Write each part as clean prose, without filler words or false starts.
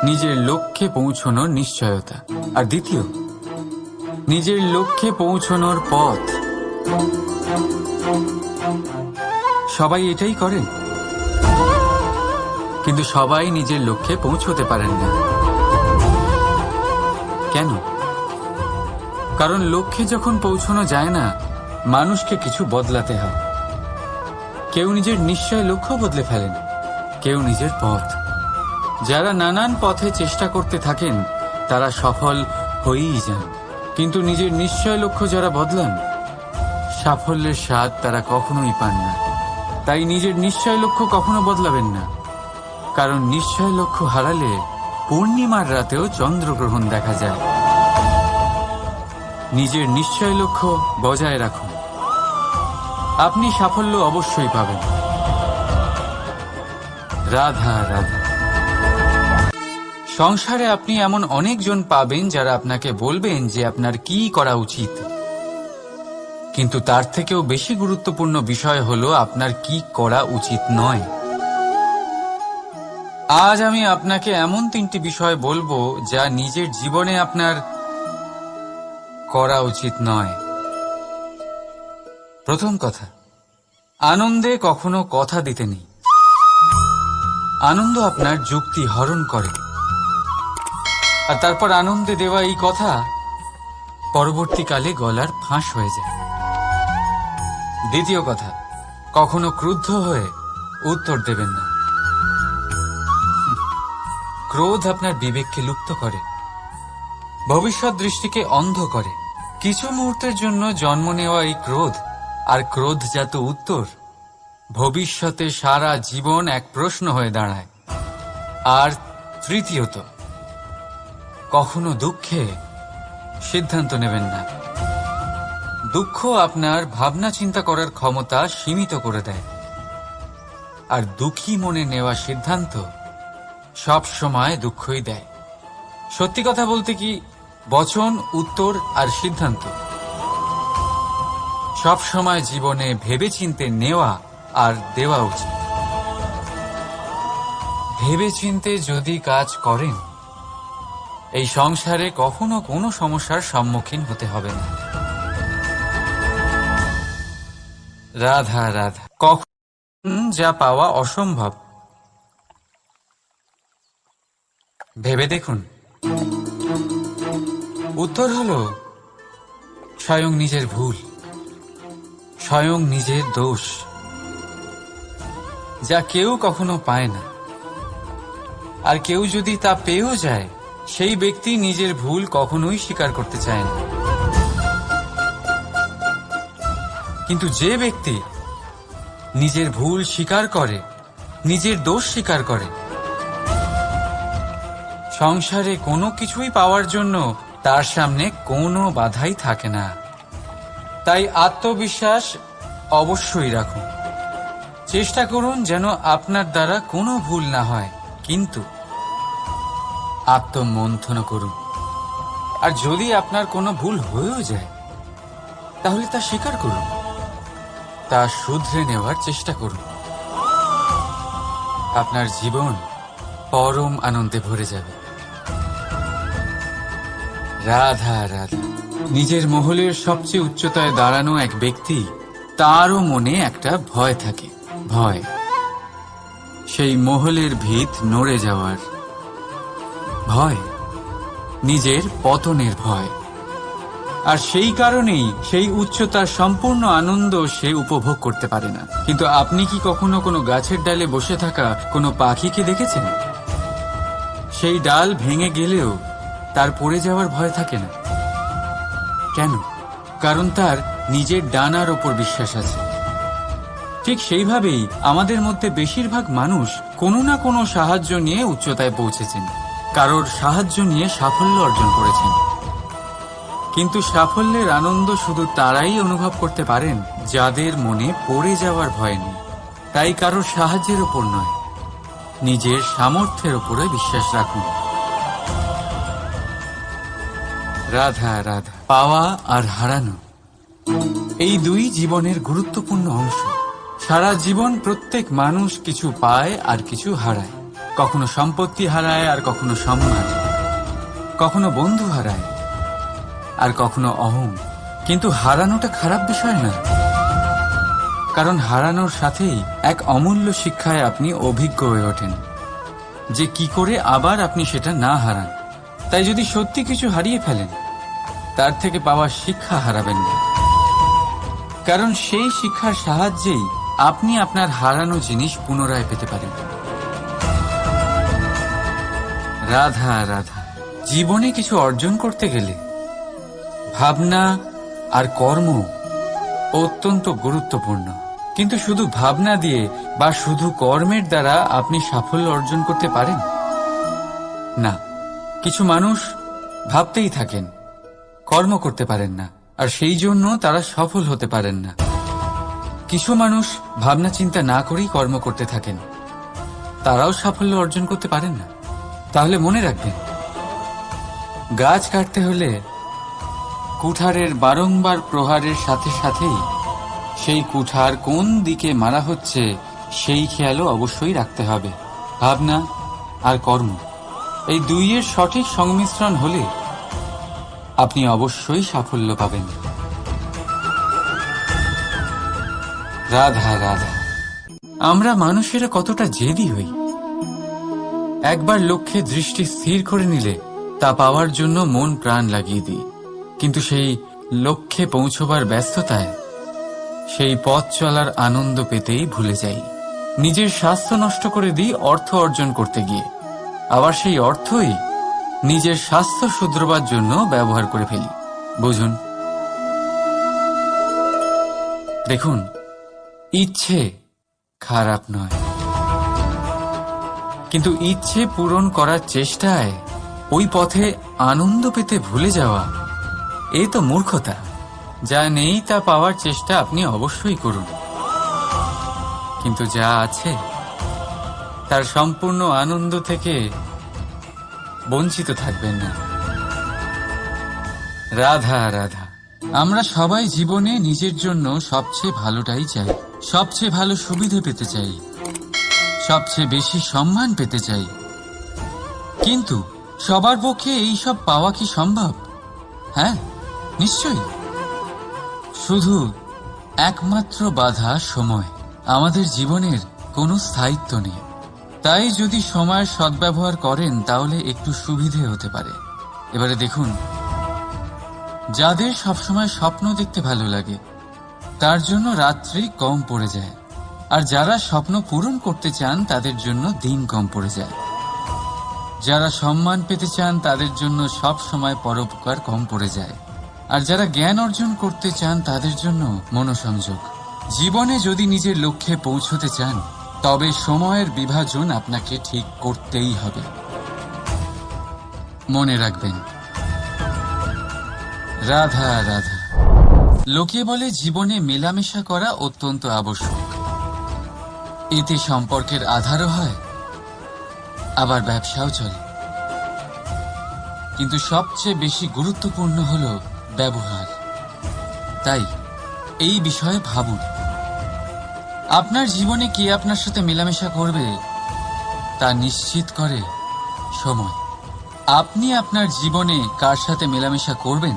নিজের লক্ষ্যে পৌঁছানোর নিশ্চয়তা, আর দ্বিতীয় নিজের লক্ষ্যে পৌঁছানোর পথ। সবাই এটাই করেন, কিন্তু সবাই নিজের লক্ষ্যে পৌঁছতে পারেন না। কেন? কারণ লক্ষ্যে যখন পৌঁছানো যায় না, মানুষকে কিছু বদলাতে হয়। কেউ নিজের নিশ্চয় লক্ষ্য বদলে ফেলেন, কেউ নিজের পথ। যারা নানান পথে চেষ্টা করতে থাকেন তারা সফল হয়েই যান, কিন্তু নিজের নিশ্চয় লক্ষ্য যারা বদলান, সাফল্যের স্বাদ তারা কখনোই পান না। তাই নিজের নিশ্চয় লক্ষ্য কখনো বদলাবেন না, কারণ নিশ্চয় লক্ষ্য হারালে পূর্ণিমার রাতেও চন্দ্রগ্রহণ দেখা যায়। নিজের নিশ্চয় লক্ষ্য বজায় রাখুন, আপনি সাফল্য অবশ্যই পাবেন। রাধা রাধা। সংসারে আপনি এমন অনেকজন পাবেন যারা আপনাকে বলবেন যে আপনার কি করা উচিত, কিন্তু তার থেকেও বেশি গুরুত্বপূর্ণ বিষয় হলো আপনার কি করা উচিত নয়। আজ আমি আপনাকে এমন 3টি বিষয় বলবো যা নিজের জীবনে আপনার করা উচিত নয়। প্রথম কথা, আনন্দে কখনো কথা দিতে নেই। আনন্দ আপনার যুক্তি হরণ করে, আর তারপর আনন্দে দেওয়া এই কথা পরবর্তীকালে গলার ফাঁস হয়ে যায়। দ্বিতীয় কথা, কখনো ক্রুদ্ধ হয়ে উত্তর দেবেন না। ক্রোধ আপনার বিবেককে লুপ্ত করে, ভবিষ্যৎ দৃষ্টিকে অন্ধ করে। কিছু মুহূর্তের জন্য জন্ম নেওয়া এই ক্রোধ আর ক্রোধজাত উত্তর ভবিষ্যতে সারা জীবন এক প্রশ্ন হয়ে দাঁড়ায়। আর তৃতীয়ত, কখনো দুঃখে সিদ্ধান্ত নেবেন না। দুঃখ আপনার ভাবনা চিন্তা করার ক্ষমতা সীমিত করে দেয়, আর দুঃখী মনে নেওয়া সিদ্ধান্ত সব সময় দুঃখই দেয়। সত্যি কথা বলতে কি, বচন, উত্তর আর সিদ্ধান্ত সব সময় জীবনে ভেবেচিন্তে নেওয়া আর দেওয়া উচিত। ভেবেচিন্তে যদি কাজ করেন, এই সংসারে কখনো কোনো সমস্যার সম্মুখীন হতে হবে না। রাধা রাধা। কখন যা পাওয়া অসম্ভব, ভেবে দেখুন। উত্তর হলো স্বয়ং নিজের ভুল, স্বয়ং নিজের দোষ, যা কেউ কখনো পায় না। আর কেউ যদি তা পেয়েও যায়, সেই ব্যক্তি নিজের ভুল কখনোই স্বীকার করতে চায় না। কিন্তু যে ব্যক্তি নিজের ভুল স্বীকার করে, নিজের দোষ স্বীকার করে, সংসারে কোনো কিছুই পাওয়ার জন্য তার সামনে কোনো বাধাই থাকে না। তাই আত্মবিশ্বাস অবশ্যই রাখুন। চেষ্টা করুন যেন আপনার দ্বারা কোনো ভুল না হয়, কিন্তু আত্মমন্থন করুন। আর যদি আপনার কোনো ভুল হয়েও যায়, তাহলে তা স্বীকার করুন, তা শুধরে নেওয়ার চেষ্টা করুন। আপনার জীবন পরম আনন্দে ভরে যাবে। রাধা রাধা। নিজের মহলের সবচেয়ে উচ্চতায় দাঁড়ানো এক ব্যক্তি, তারও মনে একটা ভয় থাকে। ভয়, সেই মহলের ভিত নড়ে যাওয়ার ভয়, নিজের পতনের ভয়। আর সেই কারণেই সেই উচ্চতার সম্পূর্ণ আনন্দ সে উপভোগ করতে পারে না। কিন্তু আপনি কি কখনো কোনো গাছের ডালে বসে থাকা কোনো পাখিকে দেখেছেন? সেই ডাল ভেঙে গেলেও তার পড়ে যাওয়ার ভয় থাকে না। কেন? কারণ তার নিজের ডানার ওপর বিশ্বাস আছে। ঠিক সেইভাবেই আমাদের মধ্যে বেশিরভাগ মানুষ কোনো না কোনো সাহায্য নিয়ে উচ্চতায় পৌঁছেছেন, কারোর সাহায্য নিয়ে সাফল্য অর্জন করেছেন। কিন্তু সাফল্যের আনন্দ শুধু তারাই অনুভব করতে পারেন যাদের মনে পড়ে যাওয়ার ভয় নেই। তাই কারোর সাহায্যের ওপর নয়, নিজের সামর্থ্যের ওপরে বিশ্বাস রাখুন। রাধা রাধা। পাওয়া আর হারানো, এই দুই জীবনের গুরুত্বপূর্ণ অংশ। সারা জীবন প্রত্যেক মানুষ কিছু পায় আর কিছু হারায়। কখনো সম্পত্তি হারায়, আর কখনো সম্মান, কখনো বন্ধু হারায়, আর কখনো অহং। কিন্তু হারানোটা খারাপ বিষয় না, কারণ হারানোর সাথেই এক অমূল্য শিক্ষায় আপনি অভিজ্ঞ হয়ে ওঠেন যে কি করে আবার আপনি সেটা না হারান। তাই যদি সত্যি কিছু হারিয়ে ফেলেন, তার থেকে পাওয়া শিক্ষা হারাবেন না, কারণ সেই শিক্ষার সাহায্যেই আপনি আপনার হারানো জিনিস পুনরায় পেতে পারেন। রাধা রাধা। জীবনে কিছু অর্জন করতে গেলে ভাবনা আর কর্ম অত্যন্ত গুরুত্বপূর্ণ। কিন্তু শুধু ভাবনা দিয়ে বা শুধু কর্মের দ্বারা আপনি সাফল্য অর্জন করতে পারেন না। কিছু মানুষ ভাবতেই থাকেন, কর্ম করতে পারেন না, আর সেই জন্য তারা সফল হতে পারেন না। কিছু মানুষ ভাবনা চিন্তা না করেই কর্ম করতে থাকেন, তারাও সাফল্য অর্জন করতে পারেন না। তাহলে মনে রাখবেন, গাছ কাটতে হলে কুঠারের বারংবার প্রহারের সাথে সাথেই সেই কুঠার কোন দিকে মারা হচ্ছে সেই খেয়ালও অবশ্যই রাখতে হবে। ভাবনা আর কর্ম, এই দুইয়ের সঠিক সংমিশ্রণ হলে আপনি অবশ্যই সাফল্য পাবেন। রাধা রাধা। আমরা মানুষেরা কতটা জেদি হই। একবার লক্ষ্যে দৃষ্টি স্থির করে নিলে তা পাওয়ার জন্য মন প্রাণ লাগিয়ে দিই, কিন্তু সেই লক্ষ্যে পৌঁছবার ব্যস্ততায় সেই পথ চলার আনন্দ পেতেই ভুলে যাই। নিজের স্বাস্থ্য নষ্ট করে দিই অর্থ অর্জন করতে গিয়ে, আবার সেই অর্থই নিজের স্বাস্থ্য শুধরবার জন্য ব্যবহার করে ফেলি। বুঝুন, দেখুন, ইচ্ছে খারাপ নয়, কিন্তু ইচ্ছে পূরণ করার চেষ্টায় ওই পথে আনন্দ পেতে ভুলে যাওয়া, এই তো মূর্খতা। যা নেই তা পাওয়ার চেষ্টা আপনি অবশ্যই করুন, কিন্তু যা আছে তার সম্পূর্ণ আনন্দ থেকে বঞ্চিত থাকবেন না। রাধা রাধা। আমরা সবাই জীবনে নিজের জন্য সবচেয়ে ভালোটাই চাই, সবচেয়ে ভালো সুবিধা পেতে চাই, সবচেয়ে বেশি সম্মান পেতে চাই। কিন্তু সবার পক্ষে এইসব পাওয়া কি সম্ভব? হ্যাঁ, নিশ্চয়ই। শুধু একমাত্র বাধা সময়। আমাদের জীবনের কোনো স্থায়িত্ব নেই, তাই যদি সময়ের সদ্ব্যবহার করেন তাহলে একটু সুবিধে হতে পারে। এবারে দেখুন, যাদের সবসময় স্বপ্ন দেখতে ভালো লাগে তার জন্য রাত্রি কম পড়ে যায়, আর যারা স্বপ্ন পূরণ করতে চান তাদের জন্য দিন কম পড়ে যায়। যারা সম্মান পেতে চান তাদের জন্য সব সময় পরোপকার কম পড়ে যায়, আর যারা জ্ঞান অর্জন করতে চান তাদের জন্য মনোসংযোগ। জীবনে যদি নিজের লক্ষ্যে পৌঁছতে চান তবে সময়ের বিভাজন আপনাকে ঠিক করতেই হবে। মনে রাখবেন, রাধা রাধা। লোকে বলে জীবনে মেলামেশা করা অত্যন্ত আবশ্যক, এতে সম্পর্কের আধারও হয়, আবার ব্যবসাও চলে। কিন্তু সবচেয়ে বেশি গুরুত্বপূর্ণ হল ব্যবহার। তাই এই বিষয়ে ভাবুন, আপনার জীবনে কে আপনার সাথে মেলামেশা করবে তা নিশ্চিত করে সময়। আপনি আপনার জীবনে কার সাথে মেলামেশা করবেন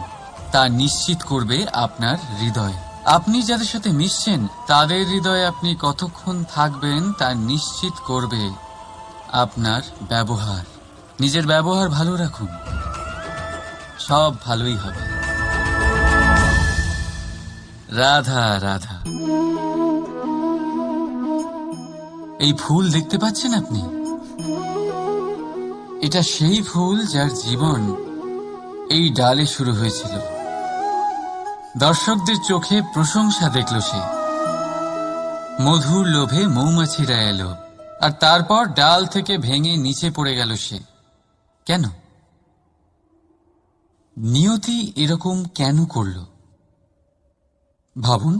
তা নিশ্চিত করবে আপনার হৃদয়। আপনি যাদের সাথে মিশছেন তাদের হৃদয়ে আপনি কতক্ষণ থাকবেন তা নিশ্চিত করবে আপনার ব্যবহার। নিজের ব্যবহার ভালো রাখুন, সব ভালোই হবে। রাধা রাধা। এই ফুল দেখতে পাচ্ছেন আপনি? এটা সেই ফুল যার জীবন এই ডালে শুরু হয়েছিল। দর্শকদের চোখে প্রশংসা দেখল সে, মধুর লোভে মৌমাছিরা এলো, আর তারপর ডাল থেকে ভেঙে নিচে পড়ে গেল সে। কেন? নিয়তি এরকম কেন করল ভাবুন।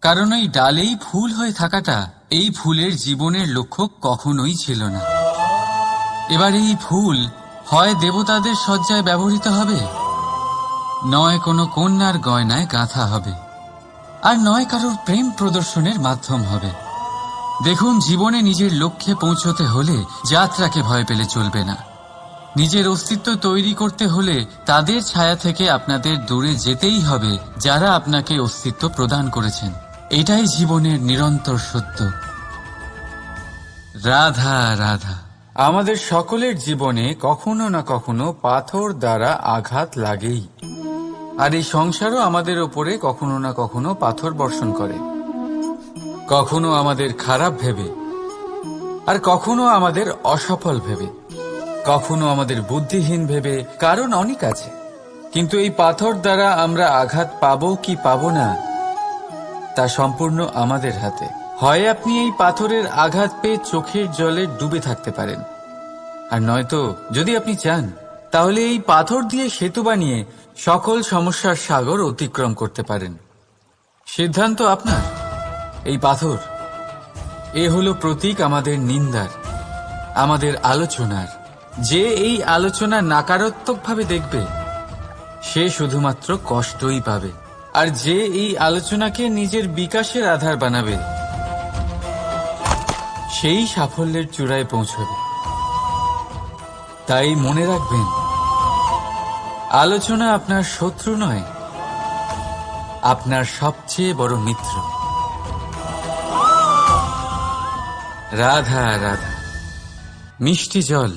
কারণ এই ডালেই ফুল হয়ে থাকাটা এই ফুলের জীবনের লক্ষ্য কখনোই ছিল না। এবার এই ফুল হয় দেবতাদের সজ্জায় ব্যবহৃত হবে, নয় কোনো কন্যার গয়নায় গাঁথা হবে, আর নয় কারোর প্রেম প্রদর্শনের মাধ্যম হবে। দেখুন, জীবনে নিজের লক্ষ্যে পৌঁছতে হলে যাত্রাকে ভয় পেলে চলবে না। নিজের অস্তিত্ব তৈরি করতে হলে তাদের ছায়া থেকে আপনাদের দূরে যেতেই হবে যারা আপনাকে অস্তিত্ব প্রদান করেছেন। এটাই জীবনের নিরন্তর সত্য। রাধা রাধা। আমাদের সকলের জীবনে কখনো না কখনো পাথর দ্বারা আঘাত লাগেই, আর এই সংসারও আমাদের ওপরে কখনো না কখনো পাথর বর্ষণ করে, কখনো আমাদের খারাপ ভেবে, আর কখনো আমাদের অসফল ভেবে, কখনো আমাদের বুদ্ধিহীন ভেবে। কারণ অনেক আছে, কিন্তু এই পাথর দ্বারা আমরা আঘাত পাবো কি পাবো না তা সম্পূর্ণ আমাদের হাতে। হয় আপনি এই পাথরের আঘাত পেয়ে চোখের জলে ডুবে থাকতে পারেন, আর নয়তো যদি আপনি চান তাহলে এই পাথর দিয়ে সেতু বানিয়ে সকল সমস্যার সাগর অতিক্রম করতে পারেন। সিদ্ধান্ত আপনার। এই পাথর এ হলো প্রতীক আমাদের নিন্দার, আমাদের আলোচনার। যে এই আলোচনা নাকারাত্মকভাবে দেখবে সে শুধুমাত্র কষ্টই পাবে, আর যে এই আলোচনাকে নিজের বিকাশের আধার বানাবে সেই সাফল্যের চূড়ায় পৌঁছবে। তাই মনে রাখবেন, আলোচনা আপনার শত্রু নয়, আপনার সবচেয়ে বড় মিত্র। রাধা রাধা। মিষ্টি জল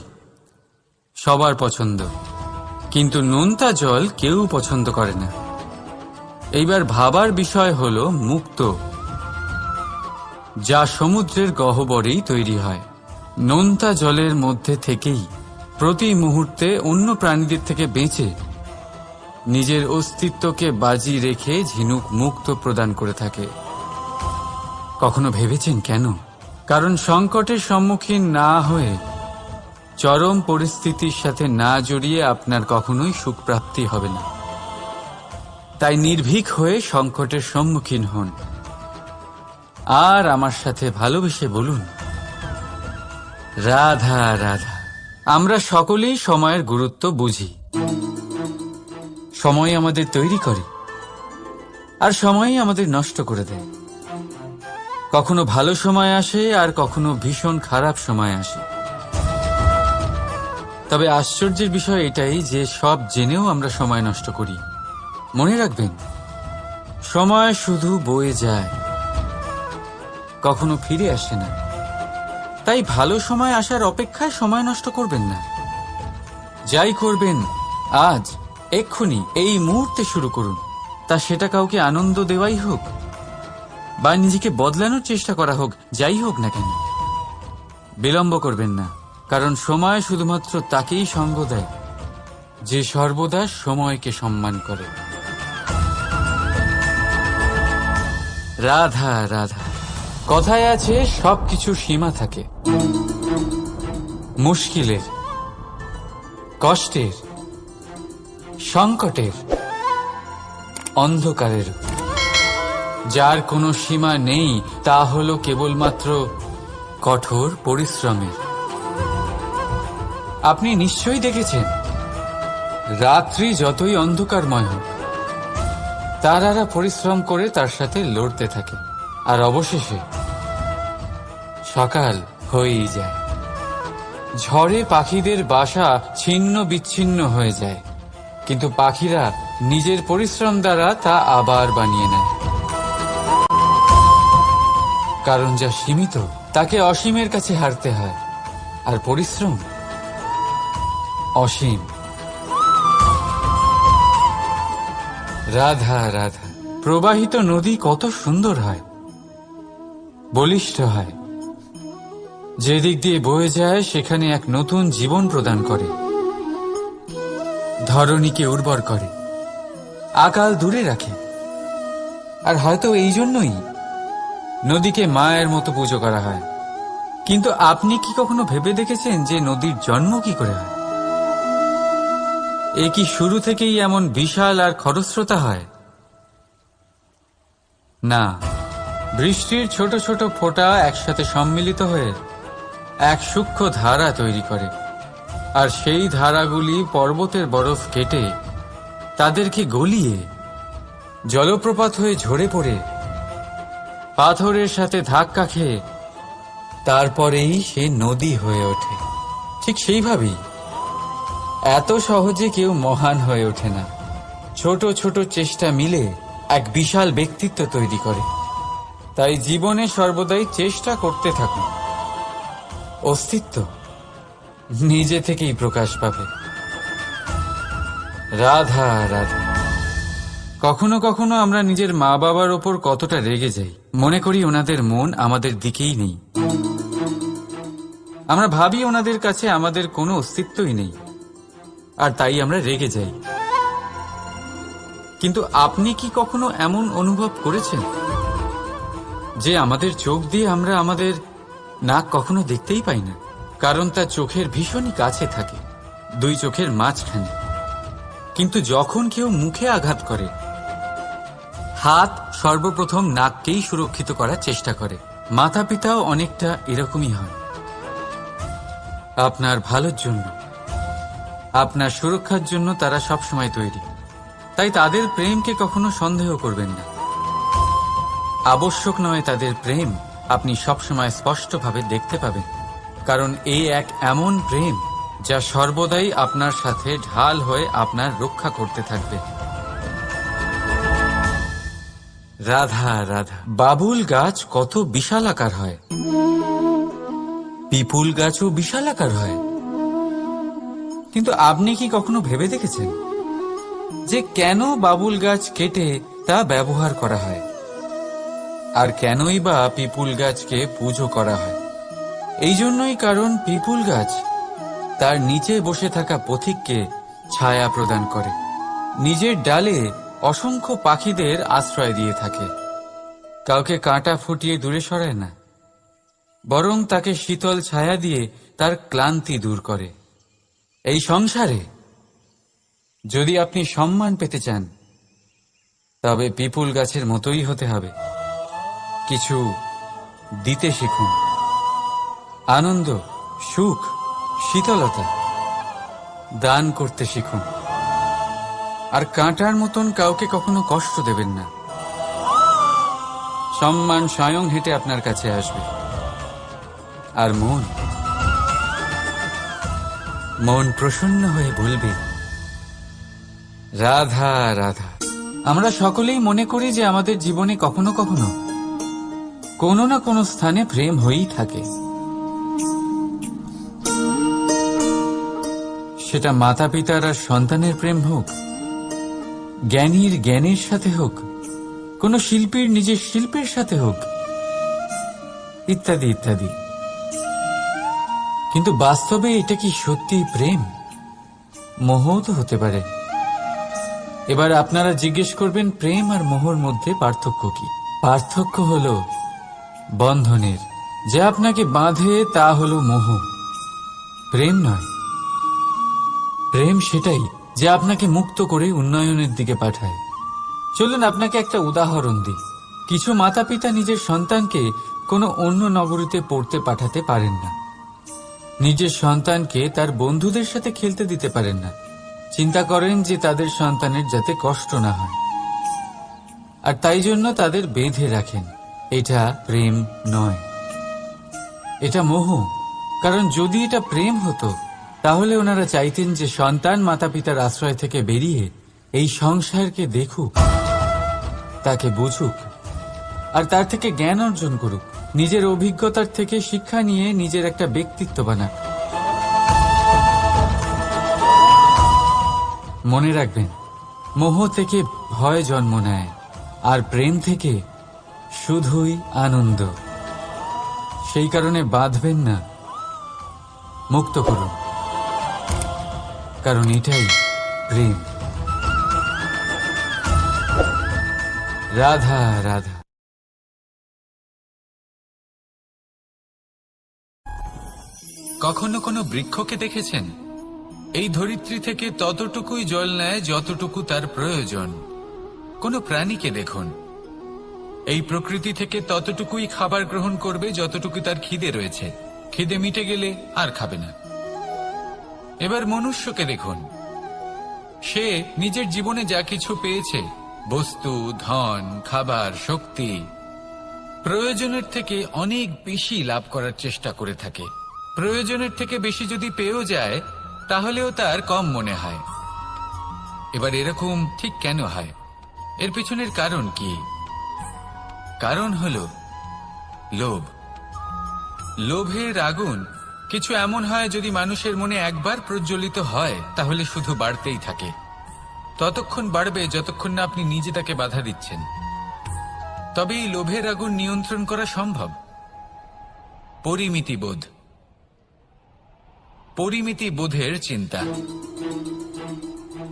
সবার পছন্দ, কিন্তু নোনতা জল কেউ পছন্দ করে না। এইবার ভাবার বিষয় হলো মুক্তো, যা সমুদ্রের গহ্বরেই তৈরি হয়। নোনতা জলের মধ্যে থেকেই প্রতি মুহূর্তে অন্য প্রাণীদের থেকে বেঁচে নিজের অস্তিত্বকে বাজি রেখে ঝিনুক মুক্ত প্রদান করে থাকে। কখনো ভেবেছেন কেন? কারণ সংকটের সম্মুখীন না হয়ে, চরম পরিস্থিতির সাথে না জড়িয়ে আপনার কখনোই সুখ প্রাপ্তি হবে না। তাই নির্ভীক হয়ে সংকটের সম্মুখীন হন, আর আমার সাথে ভালোবেসে বলুন রাধা রাধা। আমরা সকলেই সময়ের গুরুত্ব বুঝি। সময় আমাদের তৈরি করে, আর সময়ই আমাদের নষ্ট করে দেয়। কখনো ভালো সময় আসে, আর কখনো ভীষণ খারাপ সময় আসে। তবে আশ্চর্যের বিষয় এটাই যে সব জেনেও আমরা সময় নষ্ট করি। মনে রাখবেন, সময় শুধু বয়ে যায়, কখনো ফিরে আসে না। তাই ভালো সময় আসার অপেক্ষায় সময় নষ্ট করবেন না। যাই করবেন আজ, এক্ষুনি, এই মুহূর্তে শুরু করুন। তা সেটা কাউকে আনন্দ দেওয়াই হোক, বা নিজেকে বদলানোর চেষ্টা করা হোক, যাই হোক না কেন, বিলম্ব করবেন না। কারণ সময় শুধুমাত্র তাকেই সঙ্গ দেয় যে সর্বদা সময়কে সম্মান করে। রাধা রাধা। কথায় আছে, সবকিছু সীমা থাকে। মুশকিলের, কষ্টের, সংকটের, অন্ধকারের। যার কোনো সীমা নেই তা হলো কেবলমাত্র কঠোর পরিশ্রমের। আপনি নিশ্চয়ই দেখেছেন, রাত্রি যতই অন্ধকারময় হোক, তারারা পরিশ্রম করে তার সাথে লড়তে থাকে, আর অবশেষে সকাল হয়েই যায়। ঝড়ে পাখিদের বাসা ছিন্ন বিচ্ছিন্ন হয়ে যায়, কিন্তু পাখিরা নিজের পরিশ্রম দ্বারা তা আবার বানিয়ে নেয়। কারণ যা সীমিত তাকে অসীমের কাছে হারতে হয়, আর পরিশ্রম অসীম। রাধা রাধা। প্রবাহিত নদী কত সুন্দর হয়, বলিষ্ঠ হয়। যেদিক দিয়ে বয়ে যায় সেখানে এক নতুন জীবন প্রদান করে, ধরণীকে উর্বর করে, আকাল দূরে রাখে। আর হয়তো এই জন্যই নদীকে মায়ের মতো পুজো করা হয়। কিন্তু আপনি কি কখনো ভেবে দেখেছেন যে নদীর জন্ম কি করে হয়? এ কি শুরু থেকেই এমন বিশাল আর খরস্রোতা হয়? না, বৃষ্টির ছোট ছোট ফোঁটা একসাথে সম্মিলিত হয়ে এক সূক্ষ্ম ধারা তৈরি করে, আর সেই ধারাগুলি পর্বতের বরফ কেটে তাদেরকে গলিয়ে জলপ্রপাত হয়ে ঝরে পড়ে পাথরের সাথে ধাক্কা খেয়ে তারপরেই সে নদী হয়ে ওঠে। ঠিক সেইভাবেই এত সহজে কেউ মহান হয়ে ওঠে না। ছোট ছোট চেষ্টা মিলে এক বিশাল ব্যক্তিত্ব তৈরি করে। তাই জীবনে সর্বদাই চেষ্টা করতে থাকুন। অস্তিত্ব নিজে থেকেই প্রকাশ পাবে। রাধা রাধা। কখনো কখনো আমরা নিজের মা বাবার ওপর কতটা রেগে যাই, মনে করি ওনাদের মন আমাদের দিকেই নেই। আমরা ভাবি ওনাদের কাছে আমাদের কোনো অস্তিত্বই নেই, আর তাই আমরা রেগে যাই। কিন্তু আপনি কি কখনো এমন অনুভব করেছেন যে আমাদের চোখ দিয়ে আমরা আমাদের নাক কখনো দেখতেই পাই না, কারণ তা চোখের ভীষণই কাছে থাকে, দুই চোখের মাঝখানে। কিন্তু যখন কেউ মুখে আঘাত করে, হাত সর্বপ্রথম নাককেই সুরক্ষিত করার চেষ্টা করে। মাতা পিতাও অনেকটা এরকমই হয়। আপনার ভালোর জন্য, আপনার সুরক্ষার জন্য তারা সবসময় তৈরি। তাই তাদের প্রেমকে কখনো সন্দেহ করবেন না। আবশ্যক নয় তাদের প্রেম আপনি সবসময় স্পষ্টভাবে দেখতে পাবেন, কারণ এই এক এমন প্রেম যা সর্বদাই আপনার সাথে ঢাল হয়ে আপনার রক্ষা করতে থাকবে। রাধা রাধা। বাবুল গাছ কত বিশালাকার হয়, পিপুল গাছও বিশালাকার হয়। কিন্তু আপনি কি কখনো ভেবে দেখেছেন যে কেন বাবুল গাছ কেটে তা ব্যবহার করা হয়, আর কেনই বা পিপুল গাছকে পুজো করা হয়? এই জন্যই, কারণ পিপুল গাছ তার নিচে বসে থাকা পথিককে ছায়া প্রদান করে, নিজের ডালে অসংখ্য পাখিদের আশ্রয় দিয়ে থাকে, কাউকে কাঁটা ফুটিয়ে দূরে সরায় না, বরং তাকে শীতল ছায়া দিয়ে তার ক্লান্তি দূর করে। এই সংসারে যদি আপনি সম্মান পেতে চান, তবে পিপুল গাছের মতোই হতে হবে। কিছু দিতে শিখুন, আনন্দ, সুখ, শীতলতা দান করতে শিখুন, আর কাঁটার মতন কাউকে কখনো কষ্ট দেবেন না। সম্মান স্বয়ং হেঁটে আপনার কাছে আসবে। আর মন প্রসন্ন হয়ে বলবে রাধা রাধা। আমরা সকলেই মনে করি যে আমাদের জীবনে কখনো কখনো কোনো না কোনো স্থানে প্রেম হয়েই থাকে। সেটা মাতা পিতার আর সন্তানের প্রেম হোক, জ্ঞানীর জ্ঞানের সাথে হোক, কোন শিল্পীর নিজের শিল্পের সাথে হোক, ইত্যাদি ইত্যাদি। কিন্তু বাস্তবে এটা কি সত্যি প্রেম? মোহও তো হতে পারে। এবার আপনারা জিজ্ঞেস করবেন, প্রেম আর মোহর মধ্যে পার্থক্য কি? পার্থক্য হলো বন্ধনের। যা আপনাকে বাঁধে তা হলো মোহ, প্রেম নয়। প্রেম সেটাই যা আপনাকে মুক্ত করে উন্নয়নের দিকে পাঠায়। চলুন আপনাকে একটা উদাহরণ দিই। কিছু মাতা পিতা নিজের সন্তানকে কোনো অন্য নগরীতে পড়তে পাঠাতে পারেন না, নিজের সন্তানকে তার বন্ধুদের সাথে খেলতে দিতে পারেন না। চিন্তা করেন যে তাদের সন্তানের যাতে কষ্ট না হয়, আর তাই জন্য তাদের বেঁধে রাখেন। এটা প্রেম নয়, এটা মোহ। কারণ যদি এটা প্রেম হতো, তাহলে ওনারা চাইতেন যে সন্তান মাতা পিতার আশ্রয় থেকে বেরিয়ে এই সংসারকে দেখুক, তাকে বুঝুক, আর তার থেকে জ্ঞান অর্জন করুক, নিজের অভিজ্ঞতার থেকে শিক্ষা নিয়ে নিজের একটা ব্যক্তিত্ব বানাক। মনে রাখবেন, মোহ থেকে ভয় জন্ম নেয়, আর প্রেম থেকে শুধুই আনন্দ। সেই কারণে বাঁধবেন না, মুক্ত করুন, কারণ এটাই প্রেম। রাধা রাধা। কখনো কোনো বৃক্ষকে দেখেছেন? এই ধরিত্রী থেকে ততটুকুই জল নেয় যতটুকু তার প্রয়োজন। কোনো প্রাণীকে দেখুন, এই প্রকৃতি থেকে ততটুকুই খাবার গ্রহণ করবে যতটুকু তার খিদে রয়েছে। খিদে মিটে গেলে আর খাবে না। এবার মনুষ্যকে দেখুন, সে নিজের জীবনে যা কিছু পেয়েছে, বস্তু, ধন, খাবার, শক্তি, প্রয়োজনের থেকে অনেক বেশি লাভ করার চেষ্টা করে থাকে। প্রয়োজনের থেকে বেশি যদি পেয়েও যায় তাহলেও তার কম মনে হয়। এবার এরকম ঠিক কেন হয়? এর পিছনের কারণ কি? কারণ হলো লোভ। লোভের আগুন কিছু এমন হয়, যদি মানুষের মনে একবার প্রজ্বলিত হয় তাহলে শুধু বাড়তেই থাকে। ততক্ষণ বাড়বে যতক্ষণ না আপনি নিজে তাকে বাধা দিচ্ছেন। তবে এই লোভের আগুন নিয়ন্ত্রণ করা সম্ভব। পরিমিতিবোধ, পরিমিতিবোধের চিন্তা।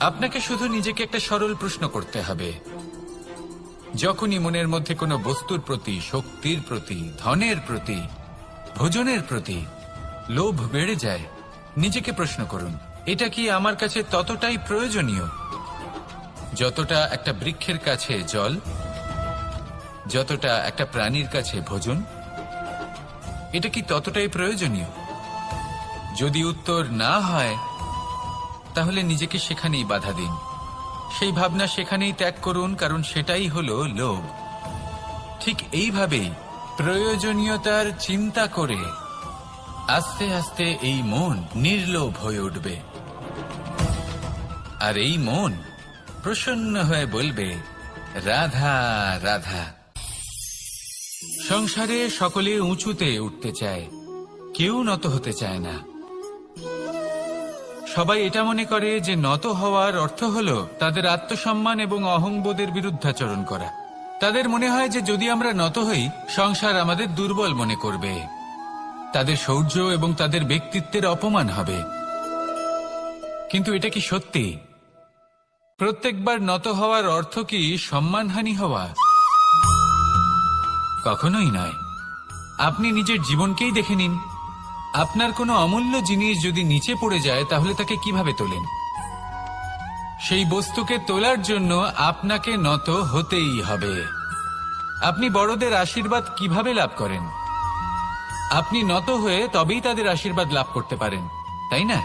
আপনাকে শুধু নিজেকে একটা সরল প্রশ্ন করতে হবে। যখনই মনের মধ্যে কোনো বস্তুর প্রতি, শক্তির প্রতি, ধনের প্রতি, ভোজনের প্রতি লোভ বেড়ে যায়, নিজেকে প্রশ্ন করুন, এটা কি আমার কাছে ততটাই প্রয়োজনীয় যতটা একটা বৃক্ষের কাছে জল, যতটা একটা প্রাণীর কাছে ভোজন? এটা কি ততটাই প্রয়োজনীয়? যদি উত্তর না হয় তাহলে নিজেকে সেখানেই বাধা দিন, সেই ভাবনা সেখানেই ত্যাগ করুন, কারণ সেটাই হলো লোভ। ঠিক এইভাবেই প্রয়োজনীয়তার চিন্তা করে আস্তে আস্তে এই মন নির্লোভ হয়ে উঠবে, আর এই মন প্রসন্ন হয়ে বলবে, রাধা রাধা। সংসারে সকলে উঁচুতে উঠতে চায়, কেউ নত হতে চায় না। সবাই এটা মনে করে যে নত হওয়ার অর্থ হলো তাদের আত্মসম্মান এবং অহংবোধের বিরুদ্ধাচরণ করা। তাদের মনে হয় যে যদি আমরা নত হই, সংসার আমাদের দুর্বল মনে করবে, তাদের শৌর্য এবং তাদের ব্যক্তিত্বের অপমান হবে। কিন্তু এটা কি সত্যি? প্রত্যেকবার নত হওয়ার অর্থ কি সম্মানহানি হওয়া? কখনোই নয়। আপনি নিজের জীবনকেই দেখে নিন। আপনার কোনো অমূল্য জিনিস যদি নিচে পড়ে যায় তাহলে তাকে কিভাবে তোলেন? সেই বস্তুকে তোলার জন্য আপনাকে নত হতেই হবে। আপনি বড়দের আশীর্বাদ কিভাবে লাভ করেন? আপনি নত হয়ে তবেই তাদের আশীর্বাদ লাভ করতে পারেন, তাই না?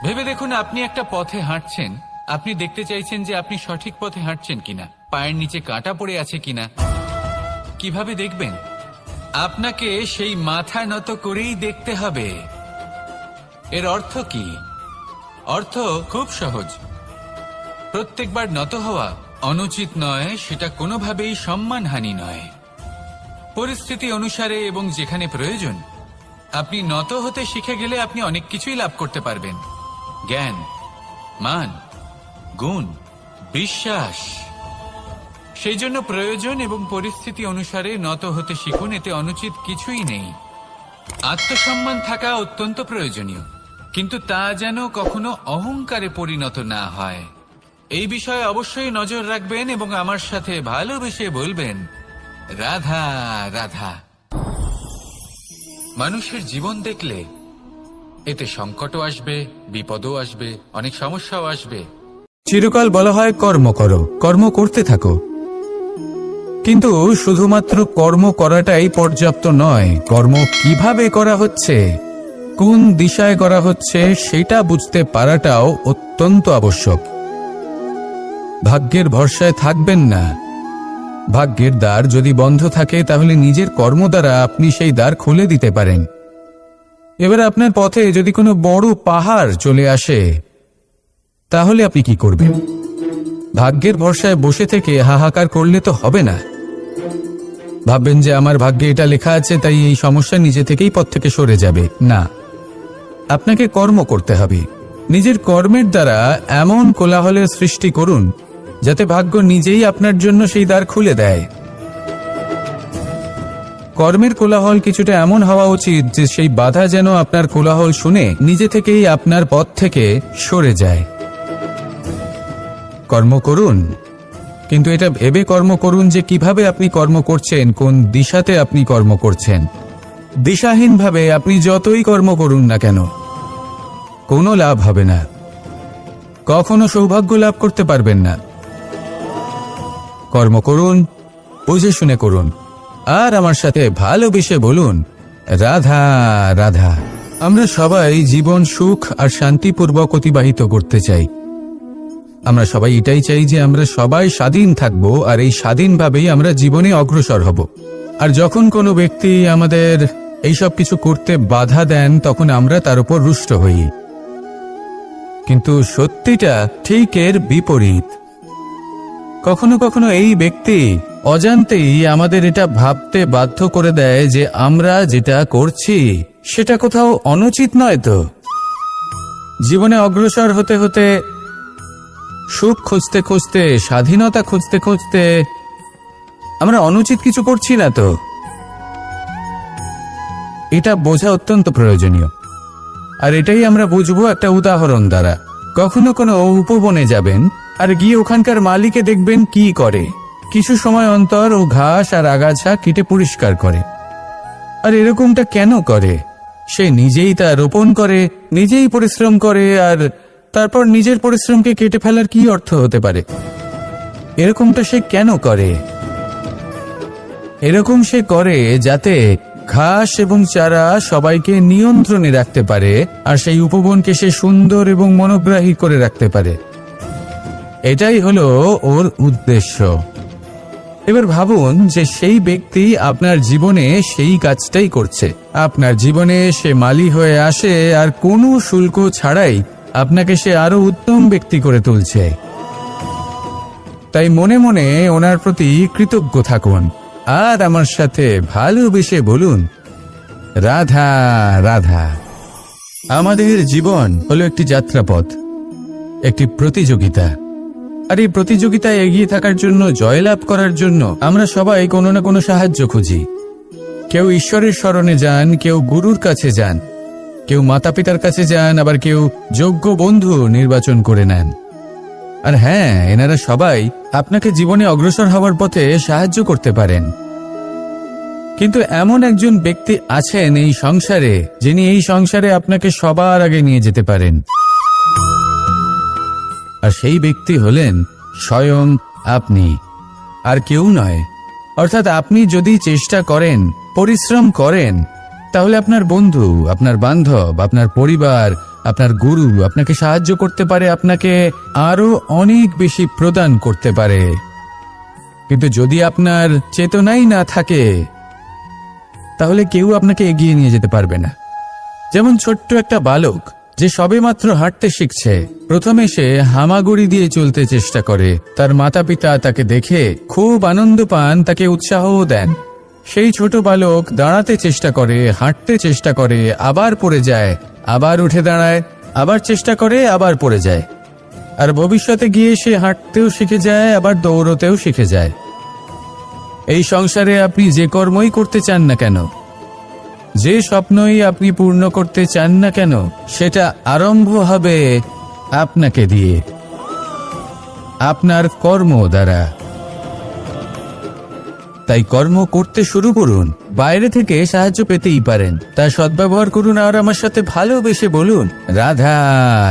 ভেবে দেখুন, আপনি একটা পথে হাঁটছেন, আপনি দেখতে চাইছেন যে আপনি সঠিক পথে হাঁটছেন কিনা, পায়ের নিচে কাঁটা পড়ে আছে কিনা। কিভাবে দেখবেন? আপনাকে সেই মাথা নত করেই দেখতে হবে। এর অর্থ কি? অর্থ খুব সহজ। প্রত্যেকবার নত হওয়া অনুচিত নয়, সেটা কোনোভাবেই সম্মানহানি নয়। পরিস্থিতি অনুসারে এবং যেখানে প্রয়োজন আপনি নত হতে শিখে গেলে আপনি অনেক কিছুই লাভ করতে পারবেন। জ্ঞান, মান, গুণ, বিশ্বাস। সেই জন্য প্রয়োজন এবং পরিস্থিতি অনুসারে নত হতে শিখুন, এতে অনুচিত কিছুই নেই। আত্মসম্মান থাকা অত্যন্ত প্রয়োজনীয়, কিন্তু তা যেন কখনো অহংকারে পরিণত না হয়। এই বিষয়ে অবশ্যই নজর রাখবেন এবং আমার সাথে ভালোবেসে বলবেন, রাধা রাধা। মানুষের জীবন দেখলে এতে সংকটও আসবে, বিপদও আসবে, অনেক সমস্যাও আসবে। চিরকাল বলা হয় কর্ম করো, কর্ম করতে থাকো, কিন্তু শুধুমাত্র কর্ম করাটাই পর্যাপ্ত নয়। কর্ম কিভাবে করা হচ্ছে, কোন দিশায় করা হচ্ছে সেটা বুঝতে পারাটাও অত্যন্ত আবশ্যক। ভাগ্যের ভরসায় থাকবেন না। ভাগ্যের দ্বার যদি বন্ধ থাকে তাহলে নিজের কর্ম দ্বারা আপনি সেই দ্বার খুলে দিতে পারেন। এবার আপনার পথে যদি কোনো বড় পাহাড় চলে আসে তাহলে আপনি কি করবেন? ভাগ্যের ভরসায় বসে থেকে হাহাকার করলে তো হবে না। ভাববেন যে আমার ভাগ্যে এটা লেখা আছে তাই এই সমস্যা নিজে থেকেই পথ থেকে সরে যাবে। না, আপনাকে কর্ম করতে হবে। নিজের কর্মের দ্বারা এমন কোলাহলের সৃষ্টি করুন যাতে ভাগ্য নিজেই আপনার জন্য সেই দ্বার খুলে দেয়। কর্মের কোলাহল কিছুটা এমন হওয়া উচিত যে সেই বাধা যেন আপনার কোলাহল শুনে নিজে থেকেই আপনার পথ থেকে সরে যায়। কর্ম করুন, কিন্তু এটা ভেবে কর্ম করুন যে কিভাবে আপনি কর্ম করছেন, কোন দিশাতে আপনি কর্ম করছেন। দিশাহীনভাবে আপনি যতই কর্ম করুন না কেন কোনো লাভ হবে না, কখনো সৌভাগ্য লাভ করতে পারবেন না। কর্ম করুন, বুঝে শুনে করুন, আর আমার সাথে ভালোবেসে বলুন, রাধা রাধা। আমরা সবাই জীবন সুখ আর শান্তিপূর্বক অতিবাহিত করতে চাই। আমরা সবাই এটাই চাই যে আমরা সবাই স্বাধীন থাকব, আর এই স্বাধীনভাবেই আমরা জীবনে অগ্রসর হব। আর যখন কোনো ব্যক্তি আমাদের এইসব কিছু করতে বাধা দেন, তখন আমরা তার উপর রুষ্ট হই। কিন্তু সত্যিটা ঠিক এর বিপরীত। কখনো কখনো এই ব্যক্তি অজান্তেই আমাদের এটা ভাবতে বাধ্য করে দেয় যে আমরা যেটা করছি সেটা কোথাও অনুচিত নয় তো। জীবনে অগ্রসর হতে হতে, সুখ খুঁজতে খুঁজতে, স্বাধীনতা খুঁজতে খুঁজতে আমরা অনুচিত কিছু করছি না তো। এটা বোঝা অত্যন্ত প্রয়োজনীয়। আর এটাই আমরা বুঝবো একটা উদাহরণ দ্বারা। কখনো কোনো উপবনে যাবেন আর গিয়ে ওখানকার মালিকে দেখবেন কি করে। কিছু সময় অন্তর ও ঘাস আর আগাছা কেটে পরিষ্কার করে। আর এরকমটা কেন করে? সে নিজেই তা রোপণ করে, নিজেই পরিশ্রম করে, আর তারপর নিজের পরিশ্রমকে কেটে ফেলার কি অর্থ হতে পারে? এরকমটা সে কেন করে? এরকম সে করে যাতে ঘাস এবং চারা সবাইকে নিয়ন্ত্রণে রাখতে পারে, আর সেই উপবনকে সে সুন্দর এবং মনোগ্রাহী করে রাখতে পারে। এটাই হলো ওর উদ্দেশ্য। এবার ভাবুন যে সেই ব্যক্তি আপনার জীবনে সেই কাজটাই করছে। আপনার জীবনে সে মালি হয়ে আসে, আর কোনো শুল্ক ছাড়াই আপনাকে সে আরো উত্তম ব্যক্তি করে তুলছে। তাই মনে মনে ওনার প্রতি কৃতজ্ঞ থাকুন, আর আমার সাথে ভালোবেসে বলুন, রাধা রাধা। আমাদের জীবন হলো একটি যাত্রাপথ, একটি প্রতিযোগিতা। আর এই প্রতিযোগিতায় এগিয়ে থাকার জন্য, জয়লাভ করার জন্য আমরা সবাই কোনো না কোনো সাহায্য খুঁজি। কেউ ঈশ্বরের শরণে যান, কেউ গুরুর কাছে যান, কেউ মাতা পিতার কাছে যান, আবার কেউ যোগ্য বন্ধু নির্বাচন করে নেন। আর হ্যাঁ, এনারা সবাই আপনাকে জীবনে অগ্রসর হওয়ার পথে সাহায্য করতে পারেন। কিন্তু এমন একজন ব্যক্তি আছেন এই সংসারে, যিনি এই সংসারে আপনাকে সবার আগে নিয়ে যেতে পারেন। আর সেই ব্যক্তি হলেন স্বয়ং আপনি, আর কেউ নয়। অর্থাৎ আপনি যদি চেষ্টা করেন, পরিশ্রম করেন, তাহলে আপনার বন্ধু, আপনার বান্ধব, আপনার পরিবার, আপনার গুরু আপনাকে সাহায্য করতে পারে, আপনাকে আরো অনেক বেশি প্রদান করতে পারে। কিন্তু যদি আপনার চেতনাই না থাকে, তাহলে কেউ আপনাকে এগিয়ে নিয়ে যেতে পারবে না। যেমন ছোট্ট একটা বালক যে সবেমাত্র হাঁটতে শিখছে, প্রথমে সে হামাগুড়ি দিয়ে চলতে চেষ্টা করে। তার মাতা পিতা তাকে দেখে খুব আনন্দ পান, তাকে উৎসাহও দেন। সেই ছোট বালক দাঁড়াতে চেষ্টা করে, হাঁটতে চেষ্টা করে, আবার পড়ে যায়, আবার উঠে দাঁড়ায়, আবার চেষ্টা করে, আবার পড়ে যায়। আর ভবিষ্যতে গিয়ে সে হাঁটতেও শিখে যায়, আবার দৌড়তেও শিখে যায়। এই সংসারে আপনি যে কর্মই করতে চান না কেন, যে স্বপ্নই আপনি পূর্ণ করতে চান না কেন, সেটা আরম্ভ হবে আপনাকে দিয়ে, আপনার কর্ম দ্বারা। তাই কর্ম করতে শুরু করুন। বাইরে থেকে সাহায্য পেতেই পারেন, তার সদ্ব্যবহার করুন, আর আমার সাথে ভালোবেসে বলুন, রাধা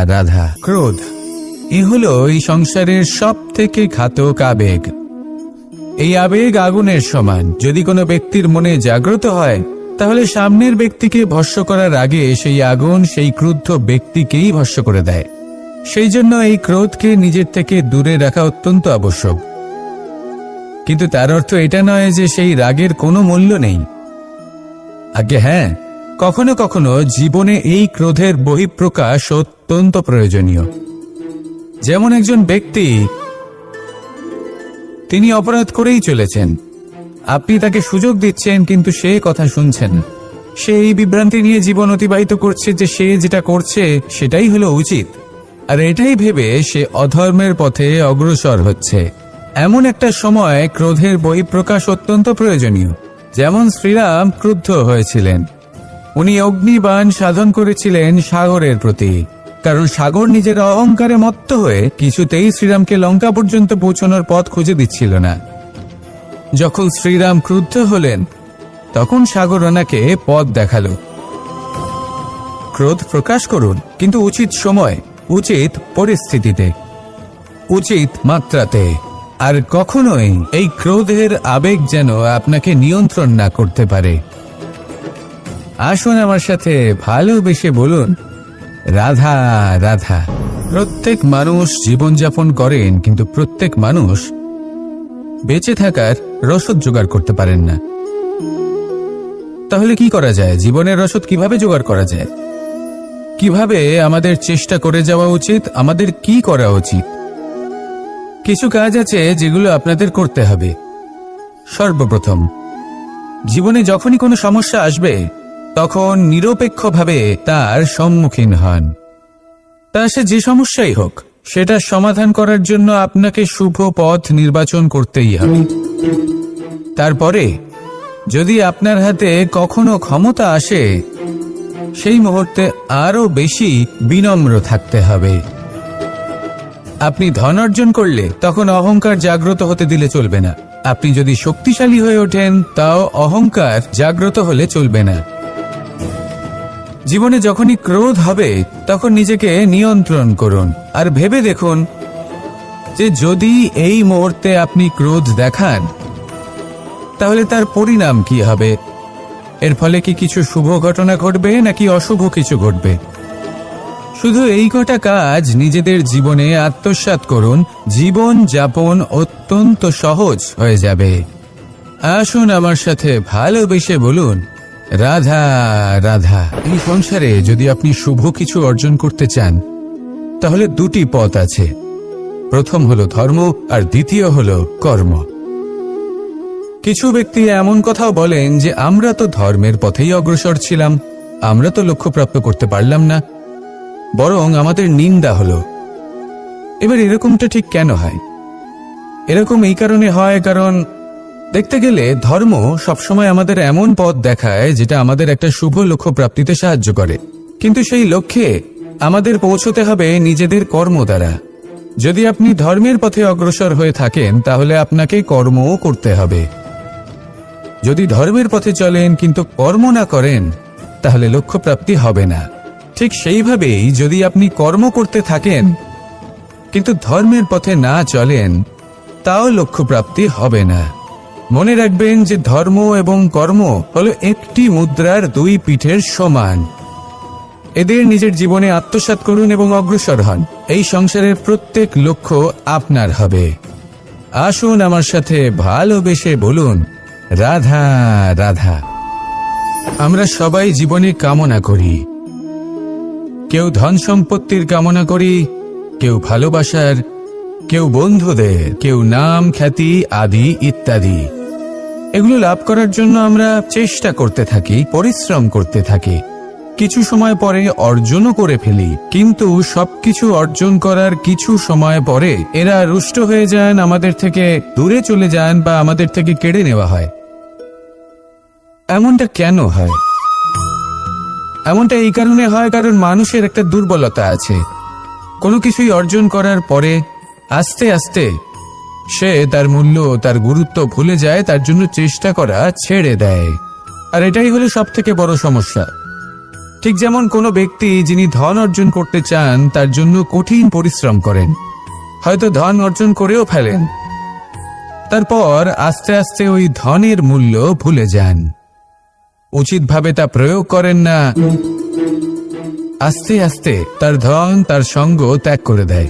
রাধা। ক্রোধ এ হলো এই সংসারের সব থেকে ঘাতক আবেগ। এই আবেগ আগুনের সমান। যদি কোনো ব্যক্তির মনে জাগ্রত হয়, তাহলে সামনের ব্যক্তিকে ভস্ম করার আগে সেই আগুন সেই ক্রুদ্ধ ব্যক্তিকেই ভস্ম করে দেয়। সেই জন্য এই ক্রোধকে নিজের থেকে দূরে রাখা অত্যন্ত আবশ্যক। কিন্তু তার অর্থ এটা নয় যে সেই রাগের কোনো মূল্য নেই। আগে হ্যাঁ, কখনো কখনো জীবনে এই ক্রোধের বহিঃপ্রকাশ অত্যন্ত প্রয়োজনীয়। যেমন একজন ব্যক্তি, তিনি অপরাধ করেই চলেছেন, আপনি তাকে সুযোগ দিচ্ছেন, কিন্তু সে কথা শুনছেন। সে এই বিভ্রান্তি নিয়ে জীবন অতিবাহিত করছে যে সে যেটা করছে সেটাই হলো উচিত, আর এটাই ভেবে সে অধর্মের পথে অগ্রসর হচ্ছে। এমন একটা সময় ক্রোধের বহিঃপ্রকাশ অত্যন্ত প্রয়োজনীয়। যেমন শ্রীরাম ক্রুদ্ধ হয়েছিলেন, উনি অগ্নিবাণ সাধন করেছিলেন সাগরের প্রতি, কারণ সাগর নিজের অহংকারে মত্ত হয়ে কিছুতেই শ্রীরামকে লঙ্কা পর্যন্ত পৌঁছানোর পথ খুঁজে দিচ্ছিল না। যখন শ্রীরাম ক্রুদ্ধ হলেন, তখন সাগর ওনাকে পথ দেখালো। ক্রোধ প্রকাশ করুন, কিন্তু উচিত সময়, উচিত পরিস্থিতিতে, উচিত মাত্রাতে। আর কখনোই এই ক্রোধের আবেগ যেন আপনাকে নিয়ন্ত্রণ না করতে পারে। আসুন আমার সাথে ভালোবেসে বলুন, রাধা রাধা। প্রত্যেক মানুষ জীবনযাপন করেন, কিন্তু প্রত্যেক মানুষ বেঁচে থাকার রসদ জোগাড় করতে পারেন না। তাহলে কি করা যায়? জীবনের রসদ কিভাবে জোগাড় করা যায়? কিভাবে আমাদের চেষ্টা করে যাওয়া উচিত? আমাদের কি করা উচিত? কিছু কাজ আছে যেগুলো আপনাদের করতে হবে। সর্বপ্রথম, জীবনে যখনই কোনো সমস্যা আসবে তখন নিরপেক্ষভাবে তার সম্মুখীন হন। তা সে যে সমস্যাই হোক, সেটা সমাধান করার জন্য আপনাকে শুভ পথ নির্বাচন করতেই হবে। তারপরে যদি আপনার হাতে কখনো ক্ষমতা আসে, সেই মুহূর্তে আরো বেশি বিনম্র থাকতে হবে। আপনি ধন অর্জন করলে তখন অহংকার জাগ্রত হতে দিলে চলবে না। আপনি যদি শক্তিশালী হয়ে ওঠেন, তাও অহংকার জাগ্রত হলে চলবে না। জীবনে যখনই ক্রোধ হবে তখন নিজেকে নিয়ন্ত্রণ করুন, আর ভেবে দেখুন যে যদি এই মুহূর্তে আপনি ক্রোধ দেখান তাহলে তার পরিণাম কি হবে। এর ফলে কি কিছু শুভ ঘটনা ঘটবে নাকি অশুভ কিছু ঘটবে? শুধু এই কটা কাজ নিজেদের জীবনে আত্মসাৎ করুন, জীবন যাপন অত্যন্ত সহজ হয়ে যাবে। আসুন আমার সাথে ভালোবেসে বলুন, রাধা রাধা। এই সংসারে যদি আপনি শুভ কিছু অর্জন করতে চান তাহলে দুটি পথ আছে। প্রথম হলো ধর্ম, আর দ্বিতীয় হলো কর্ম। কিছু ব্যক্তি এমন কথাও বলেন যে আমরা তো ধর্মের পথেই অগ্রসর ছিলাম, আমরা তো লক্ষ্যপ্রাপ্ত করতে পারলাম না, বরং আমাদের নিন্দা হলো। এবার এরকমটা ঠিক কেন হয়? এরকম এই কারণে হয় কারণ দেখতে গেলে ধর্ম সবসময় আমাদের এমন পথ দেখায় যেটা আমাদের একটা শুভ লক্ষ্য প্রাপ্তিতে সাহায্য করে, কিন্তু সেই লক্ষ্যে আমাদের পৌঁছতে হবে নিজেদের কর্ম দ্বারা। যদি আপনি ধর্মের পথে অগ্রসর হয়ে থাকেন তাহলে আপনাকে কর্মও করতে হবে। যদি ধর্মের পথে চলেন কিন্তু কর্ম না করেন তাহলে লক্ষ্যপ্রাপ্তি হবে না। ঠিক সেইভাবেই যদি আপনি কর্ম করতে থাকেন কিন্তু ধর্মের পথে না চলেন, তাও লক্ষ্যপ্রাপ্তি হবে না। মনে রাখবেন যে ধর্ম এবং কর্ম হলো একটি মুদ্রার দুই পিঠের সমান। এদের নিজের জীবনে আত্মসাৎ করুন এবং অগ্রসর হন। এই সংসারের প্রত্যেক লক্ষ্য আপনার হবে। আসুন আমার সাথে ভালোবেসে বলুন, রাধা রাধা। আমরা সবাই জীবনে কামনা করি। কেউ ধন সম্পত্তির কামনা করি, কেউ ভালোবাসার, কেউ বন্ধুদের, কেউ নাম খ্যাতি আদি ইত্যাদি। এগুলো লাভ করার জন্য আমরা চেষ্টা করতে থাকি, পরিশ্রম করতে থাকি। কিছু সময় পরে অর্জনও করে ফেলি, কিন্তু সবকিছু অর্জন করার কিছু সময় পরে এরা রুষ্ট হয়ে যান, আমাদের থেকে দূরে চলে যান বা আমাদের থেকে কেড়ে নেওয়া হয়। এমনটা কেন হয়? এমনটা এই কারণে হয় কারণ মানুষের একটা দুর্বলতা আছে। কোনো কিছুই অর্জন করার পরে আস্তে আস্তে সে তার মূল্য, তার গুরুত্ব ভুলে যায়, তার জন্য চেষ্টা করা ছেড়ে দেয়। আর এটাই হলো সব থেকে বড় সমস্যা। ঠিক যেমন কোনো ব্যক্তি যিনি ধন অর্জন করতে চান তার জন্য কঠিন পরিশ্রম করেন, হয়তো ধন অর্জন করেও ফেলেন, তারপর আস্তে আস্তে ওই ধনের মূল্য ভুলে যান, উচিতভাবে তা প্রয়োগ করেন না, আস্তে আস্তে তার ধন তার সঙ্গ ত্যাগ করে দেয়,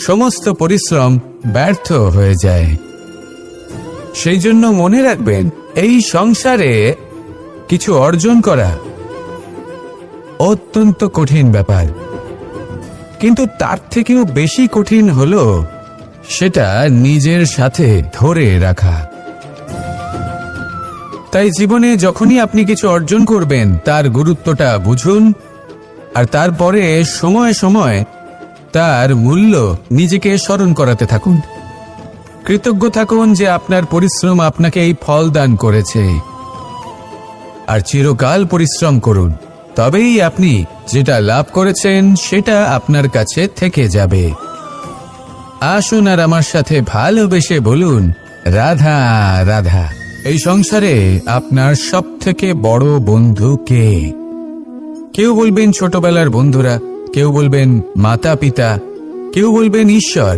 সমস্ত পরিশ্রম ব্যর্থ হয়ে যায়। সেই জন্য মনে রাখবেন, এই সংসারে কিছু অর্জন করা অত্যন্ত কঠিন ব্যাপার, কিন্তু তার থেকেও বেশি কঠিন হলো সেটা নিজের সাথে ধরে রাখা। তাই জীবনে যখনই আপনি কিছু অর্জন করবেন তার গুরুত্বটা বুঝুন, আর তারপরে সময়ে সময়ে তার মূল্য নিজেকে স্মরণ করাতে থাকুন। কৃতজ্ঞ থাকুন যে আপনার পরিশ্রম আপনাকে এই ফল দান করেছে, আর চিরকাল পরিশ্রম করুন, তবেই আপনি যেটা লাভ করেছেন সেটা আপনার কাছে থেকে যাবে। আসুন আর আমার সাথে ভালোবেসে বলুন, রাধা রাধা। এই সংসারে আপনার সবথেকে বড় বন্ধু কে? কেউ বলবেন ছোটবেলার বন্ধুরা, কেউ বলবেন মাতা পিতা, কেউ বলবেন ঈশ্বর।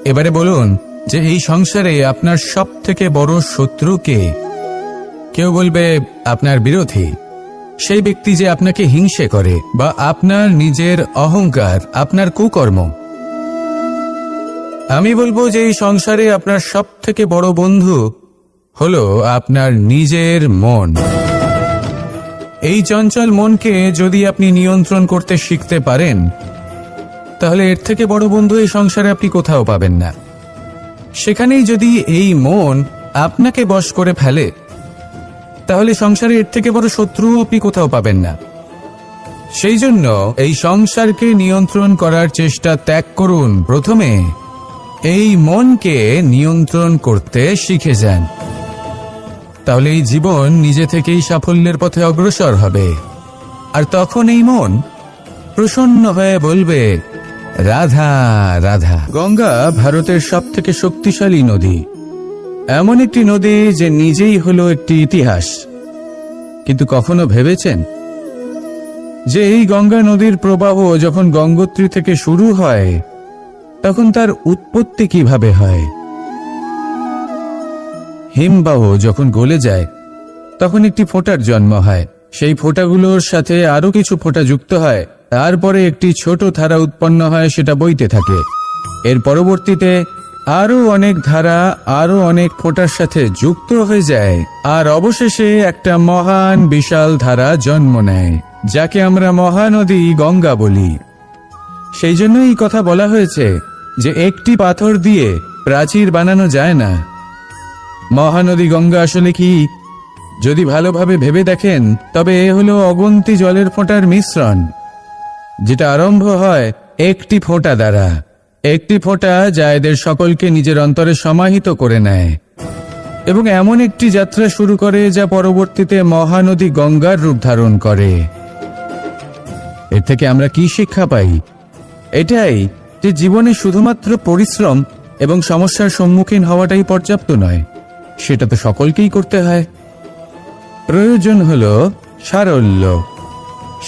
এবারে বলুন যে এই সংসারে আপনার সবথেকে বড় শত্রু কে? কেউ বলবে আপনার বিরোধী, সেই ব্যক্তি যে আপনাকে হিংসে করে বা আপনার নিজের অহংকার, আপনার কুকর্ম। আমি বলবো যে এই সংসারে আপনার সব থেকে বড় বন্ধু হলো আপনার নিজের মন। এই চঞ্চল মনকে যদি আপনি নিয়ন্ত্রণ করতে শিখতে পারেন, তাহলে এর থেকে বড় বন্ধু এই সংসারে আপনি কোথাও পাবেন না। সেখানেই যদি এই মন আপনাকে বশ করে ফেলে, তাহলে সংসারে এর থেকে বড় শত্রুও আপনি কোথাও পাবেন না। সেই জন্য এই সংসারকে নিয়ন্ত্রণ করার চেষ্টা ত্যাগ করুন। প্রথমে এই মনকে নিয়ন্ত্রণ করতে শিখে যান, তাহলে এই জীবন নিজে থেকেই সাফল্যের পথে অগ্রসর হবে। আর তখন এই মন প্রসন্ন হয়ে বলবে, রাধা রাধা। গঙ্গা ভারতের সবথেকে শক্তিশালী নদী, এমন একটি নদী যে নিজেই হলো একটি ইতিহাস। কিন্তু কখনো ভেবেছেন যে এই গঙ্গা নদীর প্রবাহ যখন গঙ্গোত্রী থেকে শুরু হয়, তখন তার উৎপত্তি কিভাবে হয়? হিমবাহ যখন গলে যায়, তখন একটি ফোঁটার জন্ম হয়। সেই ফোঁটাগুলোর সাথে আরো কিছু ফোঁটা যুক্ত হয়, তারপরে একটি ছোট ধারা উৎপন্ন হয়, সেটা বইতে থাকে। এর পরবর্তীতে আরো অনেক ধারা আরো অনেক ফোঁটার সাথে যুক্ত হয়ে যায়, আর অবশেষে একটা মহান বিশাল ধারা জন্ম নেয়, যাকে আমরা মহানদী গঙ্গা বলি। সেই জন্য এই কথা বলা হয়েছে যে একটি পাথর দিয়ে প্রাচীর বানানো যায় না। মহানদী গঙ্গা আসলে কি, যদি ভালোভাবে ভেবে দেখেন, তবে এ হলো অগুন্তি জলের ফোঁটার মিশ্রণ, যেটা আরম্ভ হয় একটি ফোঁটা দ্বারা। একটি ফোঁটা যা এদের সকলকে নিজের অন্তরে সমাহিত করে নেয় এবং এমন একটি যাত্রা শুরু করে যা পরবর্তীতে মহানদী গঙ্গার রূপ ধারণ করে। এর থেকে আমরা কি শিক্ষা পাই? এটাই যে জীবনে শুধুমাত্র পরিশ্রম এবং সমস্যার সম্মুখীন হওয়াটাই পর্যাপ্ত নয়, সেটা তো সকলকেই করতে হয়। প্রয়োজন হলো সারল্য।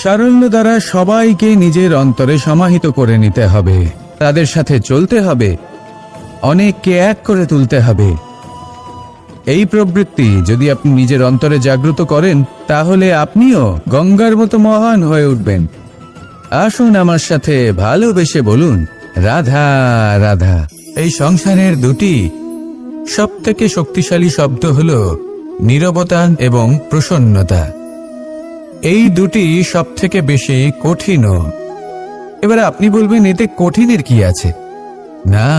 সারল্য দ্বারা সবাইকে নিজের অন্তরে সমাহিত করে নিতে হবে, তাদের সাথে চলতে হবে, অনেককে এক করে তুলতে হবে। এই প্রবৃত্তি যদি আপনি নিজের অন্তরে জাগ্রত করেন, তাহলে আপনিও গঙ্গার মতো মহান হয়ে উঠবেন। আসুন আমার সাথে ভালোবেসে বলুন, রাধা রাধা। এই সংসারের দুটি সবথেকে শক্তিশালী শব্দ হল নীরবতা এবং প্রসন্নতা। এই দুটি সবথেকে বেশি কঠিনও। এবার আপনি বলবেন, এতে কঠিনের কি আছে? না,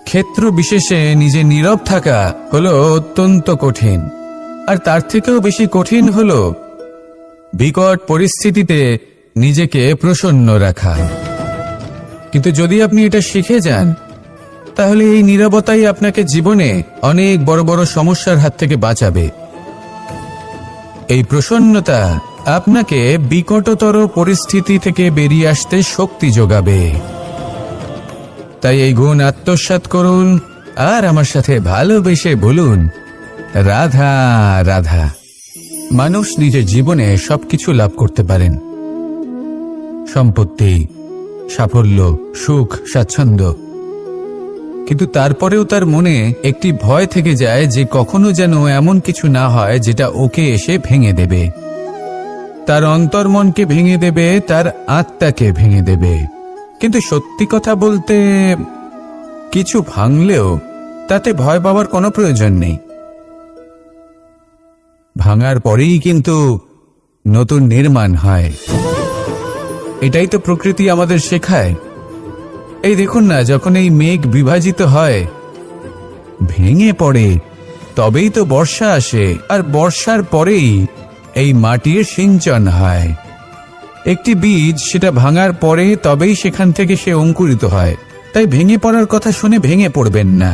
ক্ষেত্র বিশেষে নিজে নীরব থাকা হলো অত্যন্ত কঠিন। আর তার থেকেও বেশি কঠিন হলো বিকট পরিস্থিতিতে নিজেকে প্রসন্ন রাখা। কিন্তু যদি আপনি এটা শিখে যান, তাহলে এই নীরবতাই আপনাকে জীবনে অনেক বড় বড় সমস্যার হাত থেকে বাঁচাবে। এই প্রসন্নতা আপনাকে বিকটতর পরিস্থিতি থেকে বেরিয়ে আসতে শক্তি যোগাবে। তাই এই গুণ আত্মসাৎ করুন আর আমার সাথে ভালোবেসে বলুন, রাধা রাধা। মানুষ নিজের জীবনে সবকিছু লাভ করতে পারেন, সম্পত্তি, সাফল্য, সুখ, স্বাচ্ছন্দ্য, কিন্তু তারপরেও তার মনে একটি ভয় থেকে যায় যে কখনো যেন এমন কিছু না হয় যেটা ওকে এসে ভেঙে দেবে, তার অন্তর্মনকে ভেঙে দেবে, তার আত্মাকে ভেঙে দেবে। কিন্তু সত্যি কথা বলতে, কিছু ভাঙলেও তাতে ভয় পাওয়ার কোনো প্রয়োজন নেই। ভাঙার পরেই কিন্তু নতুন নির্মাণ হয়। এটাই তো প্রকৃতি আমাদের শেখায়। এই দেখুন না, যখন এই মেঘ বিভাজিত হয়, ভেঙে পড়ে, তবেই তো বর্ষা আসে, আর বর্ষার পরেই এই মাটির সিঞ্চন হয়। একটি বীজ সেটা ভাঙার পরে তবেই সেখান থেকে সে অঙ্কুরিত হয়। তাই ভেঙে পড়ার কথা শুনে ভেঙে পড়বেন না।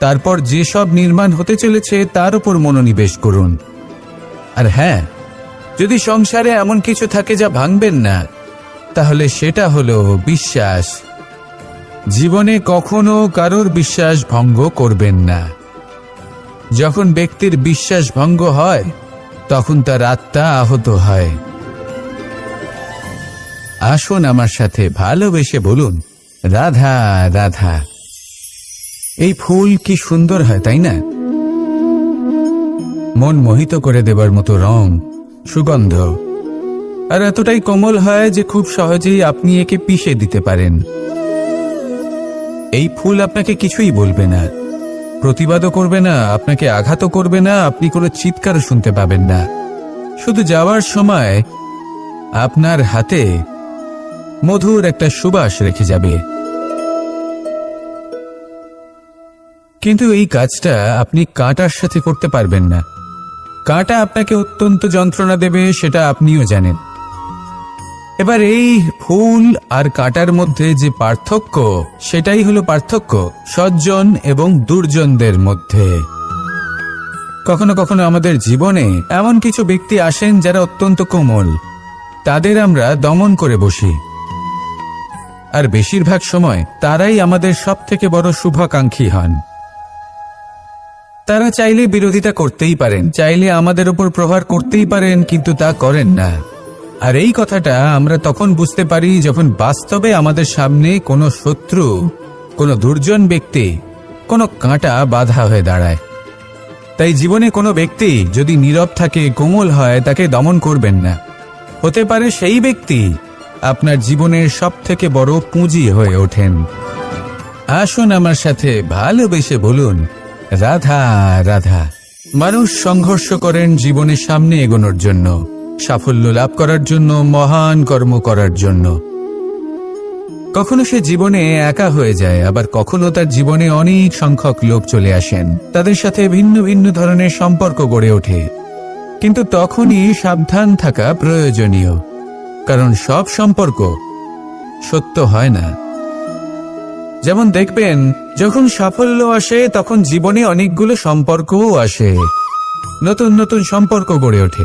তারপর যেসব নির্মাণ হতে চলেছে তার উপর মনোনিবেশ করুন। আর হ্যাঁ, যদি সংসারে এমন কিছু থাকে যা ভাঙবেন না, তাহলে সেটা হলো বিশ্বাস। জীবনে কখনো কারোর বিশ্বাস ভঙ্গ করবেন না। যখন ব্যক্তির বিশ্বাস ভঙ্গ হয়, তখন তার আত্মা আহত হয়। আসুন আমার সাথে ভালোবেসে বলুন, রাধা রাধা। এই ফুল কি সুন্দর হয়, তাই না? মন মোহিত করে দেবার মতো রং, সুগন্ধ, আর এতটাই কোমল হয় যে খুব সহজেই আপনি একে পিষে দিতে পারেন। এই ফুল আপনাকে কিছুই বলবে না, প্রতিবাদও করবে না, আপনাকে আঘাতও করবে না, আপনি কোনো চিৎকারও শুনতে পাবেন না। শুধু যাওয়ার সময় আপনার হাতে মধুর একটা সুবাস রেখে যাবে। কিন্তু এই কাজটা আপনি কাঁটার সাথে করতে পারবেন না। কাঁটা আপনাকে অত্যন্ত যন্ত্রণা দেবে, সেটা আপনিও জানেন। এবার এই ফুল আর কাঁটার মধ্যে যে পার্থক্য, সেটাই হলো পার্থক্য সজ্জন এবং দুর্জনদের মধ্যে। কখনো কখনো আমাদের জীবনে এমন কিছু ব্যক্তি আসেন যারা অত্যন্ত কোমল, তাদের আমরা দমন করে বসি। আর বেশিরভাগ সময় তারাই আমাদের সবথেকে বড় শুভাকাঙ্ক্ষী হন। তারা চাইলে বিরোধিতা করতেই পারেন, চাইলে আমাদের উপর প্রহার করতেই পারেন, কিন্তু তা করেন না। আর এই কথাটা আমরা তখন বুঝতে পারি যখন বাস্তবে আমাদের সামনে কোনো শত্রু, কোনো দুর্জন ব্যক্তি, কোনো কাঁটা বাধা হয়ে দাঁড়ায়। তাই জীবনে কোনো ব্যক্তি যদি নীরব থাকে, কোমল হয়, তাকে দমন করবেন না। হতে পারে সেই ব্যক্তি আপনার জীবনের সবথেকে বড় পুঁজি হয়ে ওঠেন। আসুন আমার সাথে ভালোবেসে বলুন, রাধা রাধা। মানুষ সংঘর্ষ করেন জীবনের সামনে এগোনোর জন্য, সাফল্য লাভ করার জন্য, মহান কর্ম করার জন্য। কখনো সে জীবনে একা হয়ে যায়, আবার কখনো তার জীবনে অনেক সংখ্যক লোক চলে আসেন, তাদের সাথে ভিন্ন ভিন্ন ধরনের সম্পর্ক গড়ে ওঠে। কিন্তু তখনই সাবধান থাকা প্রয়োজনীয়, কারণ সব সম্পর্ক সত্য হয় না। যেমন দেখবেন, যখন সাফল্য আসে তখন জীবনে অনেকগুলো সম্পর্কও আসে, নতুন নতুন সম্পর্ক গড়ে ওঠে।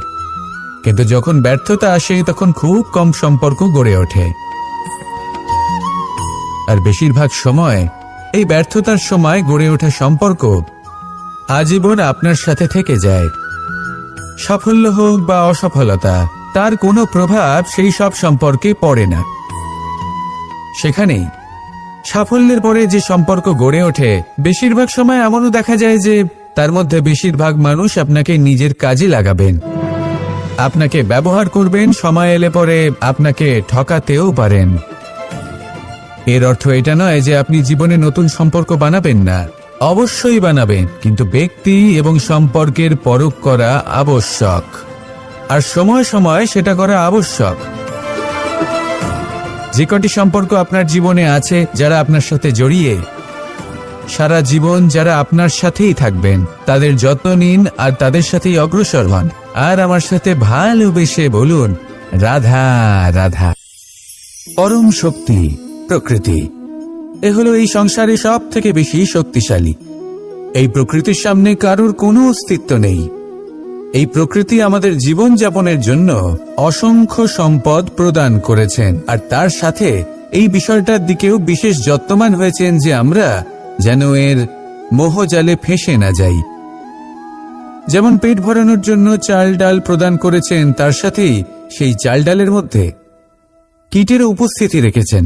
কিন্তু যখন ব্যর্থতা আসে তখন খুব কম সম্পর্ক গড়ে ওঠে। আর বেশিরভাগ সময় এই ব্যর্থতার সময় গড়ে ওঠা সম্পর্ক আজীবন আপনার সাথে থেকে যায়। সাফল্য হোক বা অসফলতা, তার কোনো প্রভাব সেই সব সম্পর্কে পড়ে না। সেখানেই সাফল্যের পরে যে সম্পর্ক গড়ে ওঠে, বেশিরভাগ সময় এমনও দেখা যায় যে তার মধ্যে বেশিরভাগ মানুষ আপনাকে নিজের কাজে লাগাবেন, আপনাকে ব্যবহার করবেন, সময় এলে পরে আপনাকে ঠকাতেও পারেন। এর অর্থ এটা নয় যে আপনি জীবনে নতুন সম্পর্ক বানাবেন না, অবশ্যই বানাবেন, কিন্তু ব্যক্তি এবং সম্পর্কের পরখ করা আবশ্যক, আর সময় সময় সেটা করা আবশ্যক। যে কটি সম্পর্ক আপনার জীবনে আছে, যারা আপনার সাথে জড়িয়ে সারা জীবন, যারা আপনার সাথেই থাকবেন, তাদের যত্ন নিন আর তাদের সাথেই অগ্রসর হন। আর আমার সাথে ভালোবেসে বলুন, রাধা রাধা। পরম শক্তি প্রকৃতি, এ হলো এই সংসারে সব থেকে বেশি শক্তিশালী। এই প্রকৃতির সামনে কারোর কোনো অস্তিত্ব নেই। এই প্রকৃতি আমাদের জীবন যাপনের জন্য অসংখ্য সম্পদ প্রদান করেছেন, আর তার সাথে এই বিষয়টার দিকেও বিশেষ যত্নবান হয়েছেন যে আমরা যেন এর মোহজালে ফেঁসে না যাই। যেমন পেট ভরানোর জন্য চাল ডাল প্রদান করেছেন, তার সাথেই সেই চাল ডালের মধ্যে কীটের উপস্থিতি রেখেছেন,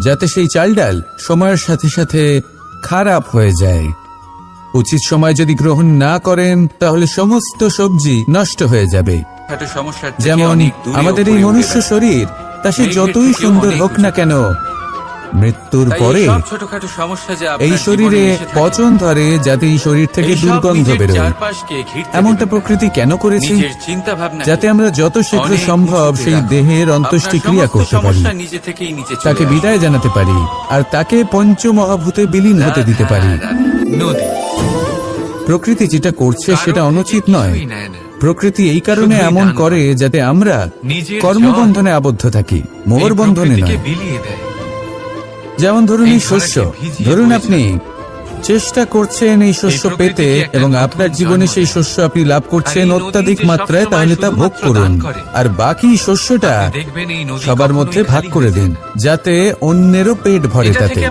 যাতে সেই চাল ডাল সময়ের সাথে সাথে খারাপ হয়ে যায়। উচিত সময় যদি গ্রহণ না করেন তাহলে সমস্ত সবজি নষ্ট হয়ে যাবে। যেমন আমাদের এই মনুষ্য শরীর, তা সে যতই সুন্দর হোক না কেন, মৃত্যুর পরে এই শরীরে পচন ধরে, যাতে এই শরীর থেকে দুর্গন্ধ বেরোয়। এমনটা প্রকৃতি কেন করেছে? যাতে আমরা যত শীঘ্র সম্ভব সেই দেহের অন্ত্যেষ্টিক্রিয়া করতে পারি, তাকে বিদায় জানাতে পারি, আর তাকে পঞ্চমহাভূতে বিলীন হতে দিতে পারি। প্রকৃতি যেটা করছে সেটা অনুচিত নয়। প্রকৃতি এই কারণে এমন করে যাতে আমরা কর্মবন্ধনে আবদ্ধ থাকি, মোহর বন্ধনে নয়। যেমন ধরুন এই শস্য, ধরুন আপনি চেষ্টা করছেন এই শস্য পেতে, এবং আপনার জীবনে সেই শস্য আপনি লাভ করছেন অত্যাধিক মাত্রায়, তাহলে তা ভোগ করুন, আর বাকি শস্যটা সবার মধ্যে ভাগ করে দিন, যাতে অন্যেরও পেট ভরে তাতে।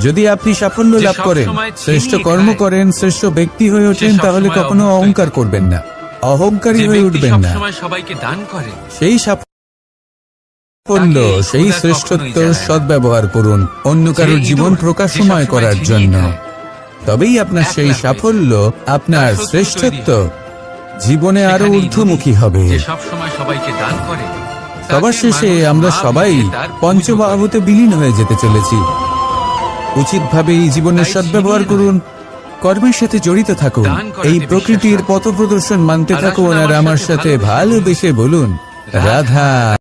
যদি আপনি সাফল্য লাভ করেন, শ্রেষ্ঠ কর্ম করেন, শ্রেষ্ঠ ব্যক্তি হয়ে ওঠেন, তাহলে কখনো অহংকার করবেন না, অহংকারী হয়ে উঠবেন না। সেই সাফল্য, সেই শ্রেষ্ঠত্ব সদ্ব্যবহার করুন অন্য কারোর জীবন প্রকাশময় করার জন্য। তবেই আপনার সেই সাফল্য, আপনার শ্রেষ্ঠত্ব জীবনে আরো সেখানেই ঊর্ধ্বমুখী নদী, হবে। যে সব সময় সবাইকে দান করে। সবার তাকে শেষে মানুষ আমরা মা সবাই ভেবে তার পুজো করে। পঞ্চবাহুতে বিলীন হয়ে যেতে চলেছি। উচিতভাবে এই জীবনের তাই সদ্ব্যবহার ছিনিয়ে করুন, কর্মের সাথে জড়িত থাকুন, দান করাতে এই বিশ্বাস প্রকৃতির রাখুন। পথপ্রদর্শন মানতে আর থাকুন, আসুন আর আমার আমার সাথে সাথে ভালোবেসে ভালোবেসে বলুন রাধা।